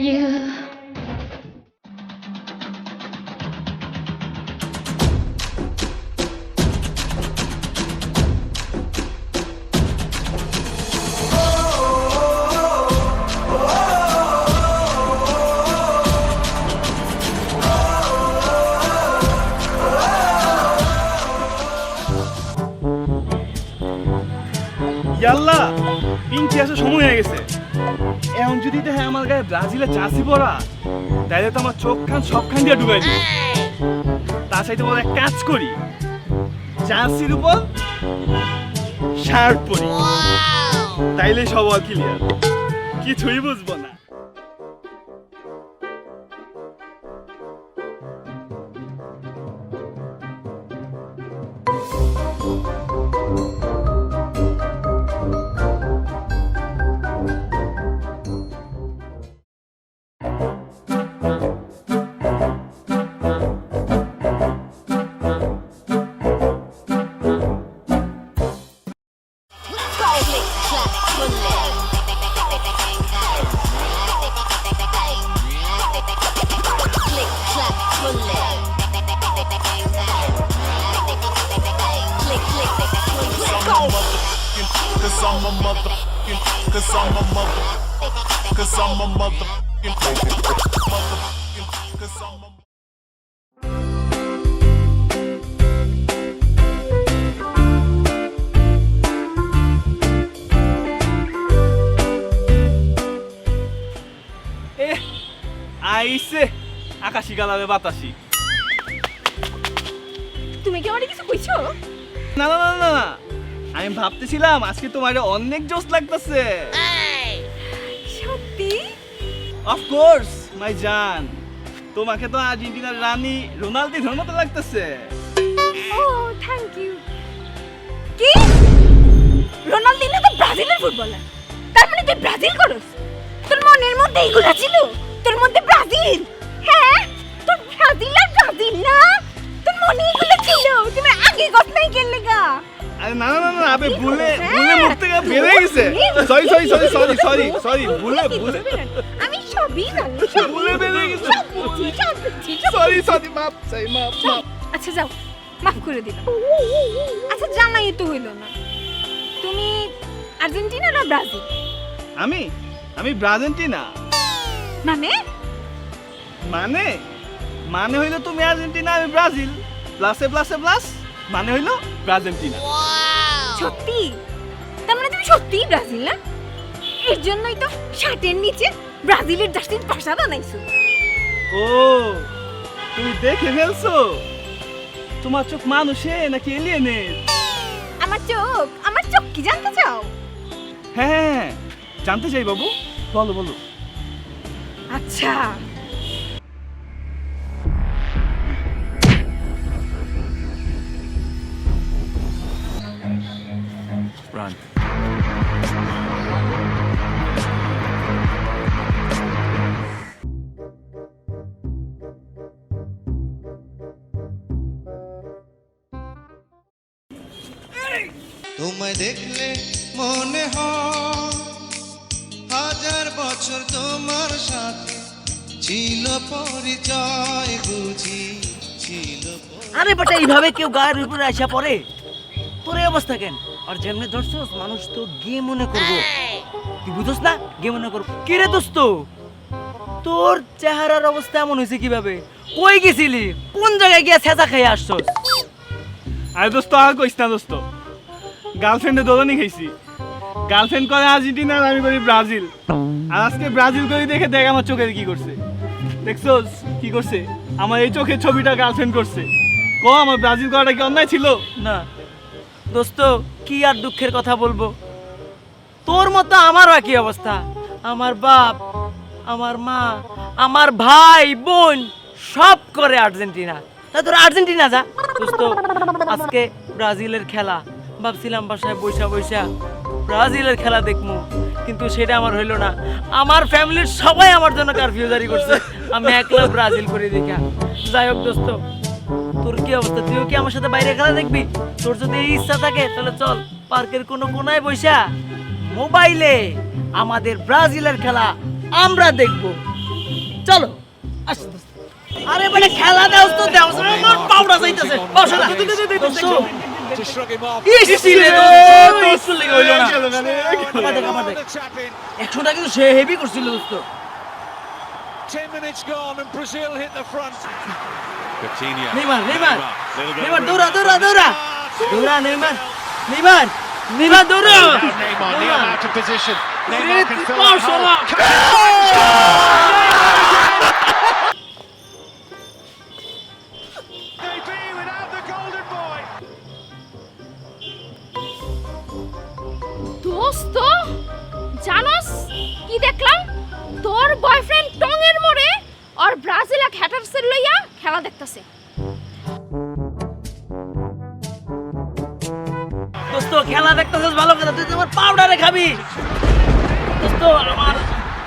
you. ইয়াল্লা পিঙ্কি আসার সময় হয়ে গেছে। এখন যদি দেখে আমার গায়ে ব্রাজিলের জার্সি পরা, তাইলে তো আমার চোখ খান সবখান দিয়ে ঢুকাই দিবে। তার সাথে বলে এক কাজ করি, জার্সির উপর শার্ট পরি, তাইলে সব ক্লিয়ার, কিছুই বুঝবো না। আইসে আকাশি কালারে বাতাসি। তুমি কি আমারে কিছু কইছো? না না না না, আমি ভাবতেছিলাম আজকে তোমার অনেক জোশ লাগতেছে। সত্যি? অফ কোর্স মাই জান, তোমাকে তো আর্জেন্টিনার রানী রোনালদিনোর মতো লাগতেছে। ও থ্যাংক ইউ। কি? রোনালদিনো তো ব্রাজিলের ফুটবলার, তার মানে তুই ব্রাজিল করস? তোর মনের মধ্যে এইগুলা ছিল? তোর মধ্যে ব্রাজিল? হ্যাঁ, তোর ব্রাজিল আর ব্রাজিল না, তোর মনে এগুলো ছিল, তুমি আগে কত নাই কেলে গা? আরে না না না না, আবে ভুলে মুখ থেকে বের হয়ে গেছে। Sorry sorry sorry sorry sorry sorry, ভুলে আমি সবই জানি, ভুলে বের হয়ে গেছে। সব সরি সরি, মাপ চাই, মাপ মাপ। আচ্ছা যাও, মাফ করে দিলাম। আচ্ছা জানাই তো হইল না, তুমি আর্জেন্টিনা না ব্রাজিল? আমি আমি ব্রাজিন্টিনা। মানে? মানে মানে হইলো তুমি আর্জেন্টিনা, আমি ব্রাজিল, প্লাসে প্লাসে প্লাস, মানে হইলো ব্রাজিন্টিনা। সত্যি? তার মানে তুমি সত্যিই ব্রাজিল না? এর জন্যই তো শার্টের নিচে ব্রাজিলের জার্সির পাশা বানাইছো। ও, তুমি দেখে ফেলছো? তোমার চোখ মানুষে নাকি এলিয়েনের? আমার চোখ কি জানতে চাও? হ্যাঁ জানতে চাই বাবু, বলো বলো। আচ্ছা Run. তোমায় দেখলে মনে হয় হাজার বছর তোমার সাথে ছিল পরিচয়, বুঝি ছিল। আরে বেটা, এইভাবে কেউ গায়ের উপরে আসা পড়ে? তোর এই অবস্থা কেন? আর যেমনে ধরছস, মানুষ তো গে মনে করবো। তুই বুঝছস না? গে মনে করবো। কি রে দোস্ত, তোর চেহারার অবস্থা এমন হয়েছে কিভাবে? কই গেছিলি? কোন জায়গায় গিয়া ছেঁচা খেয়ে আসছস? আরে দোস্ত, আর কইস না দোস্ত, গার্লফ্রেন্ডে দোলনি খাইছি। গার্লফ্রেন্ড করে আর্জেন্টিনা আর আমি করি ব্রাজিল। আর আজকে ব্রাজিল করি দেখে দেখ আমার চোখের কি করছে। দেখছস কি করছে? আমার এই চোখের ছবিটা গার্লফ্রেন্ড করছে। ক, আমার ব্রাজিল করাটা কি অন্যায় ছিল? না দোস্ত, কি আর দুঃখের কথা বলবো, তোর মতো আমারও একই অবস্থা। আমার বাপ, আমার মা, আমার ভাই বোন সব করে আর্জেন্টিনা। তা তোর আর্জেন্টিনা যা দোস্ত। আজকে ব্রাজিলের খেলা, ভাবছিলাম বাসায় বৈশা বৈশা ব্রাজিলের খেলা দেখবো, কিন্তু সেটা আমার হইলো না। আমার ফ্যামিলির সবাই আমার জন্য কারফিউ জারি করছে, আমি একলা ব্রাজিল করে দেখা। যাই হোক দোস্ত, তোর কি অবস্থা? তুইও কি আমার সাথে বাইরে খেলা দেখবি? তোর যদি এই ইচ্ছা থাকে তাহলে চল পার্কের কোনো কোনায় বসা মোবাইলে আমাদের ব্রাজিলের খেলা আমরা দেখবো। চলো আসো দোস্ত। আরে বেটা খেলা দাও তো দাও আমার পাউডার যাইতেছে বসো না দোস্ত To shrug him off. EC রে দোস্ত লেগে হইলো না আবার দেখ 100 টাকা কিন্তু সে হেভি করছিল দোস্ত 10 minutes gone and Brazil hit the front. Coutinho. Neymar Neymar Little bit Neymar of দৌড়া movement. দৌড়া দৌড়া দৌড়া নেইমার নেইমার নেইমার দৌড়া Neymar, Neymar out of position. Neymar can fill Neymar, that hole. They be without the golden boy. দোস্ত জানোস কি দেখলাম তোর বয়ফ্রেন্ড টং এর মোড়ে আর ব্রাজিল এক হ্যাটারসের লইয়া খেলা দেখতাছে দোস্ত খেলা দেখতেছিস ভালো করে তুই তো আমার পাউডারে খাবি দোস্ত আমার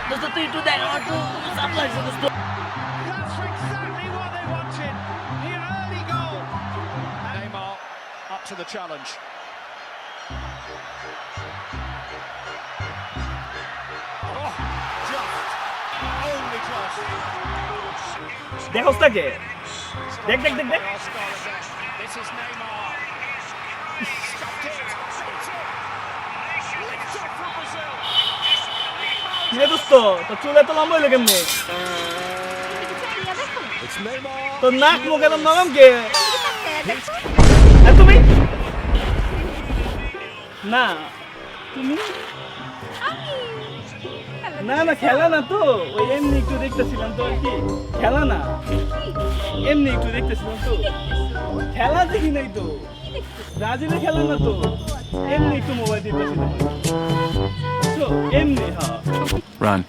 দোস্ত তুই একটু দেখ আমার তো চাপ লাগছে দোস্ত That's exactly what they wanted. The early goal. Neymar up to the challenge. Oh, just only class. দেখোস তাকে দেখ দেখ দেখ দেখ This is Neymar. Stopped it. Lift off for Brazil. কিরে দোস্ত তোর চুল এত লম্বা হইলো কেমনে It's Neymar. তোর নাক মুখ এত নরম কে আর তুমি না তুমি না না খেলা না তো ওই এমনি একটু দেখতেছিলাম তো আর কি খেলা না এমনি একটু দেখতেছিলাম তো খেলা দেখি নাই তো ব্রাজিলে খেলা না তো এমনি একটু মোবাইল দেখতেছিলাম তো এমনি হ্যাঁ Run.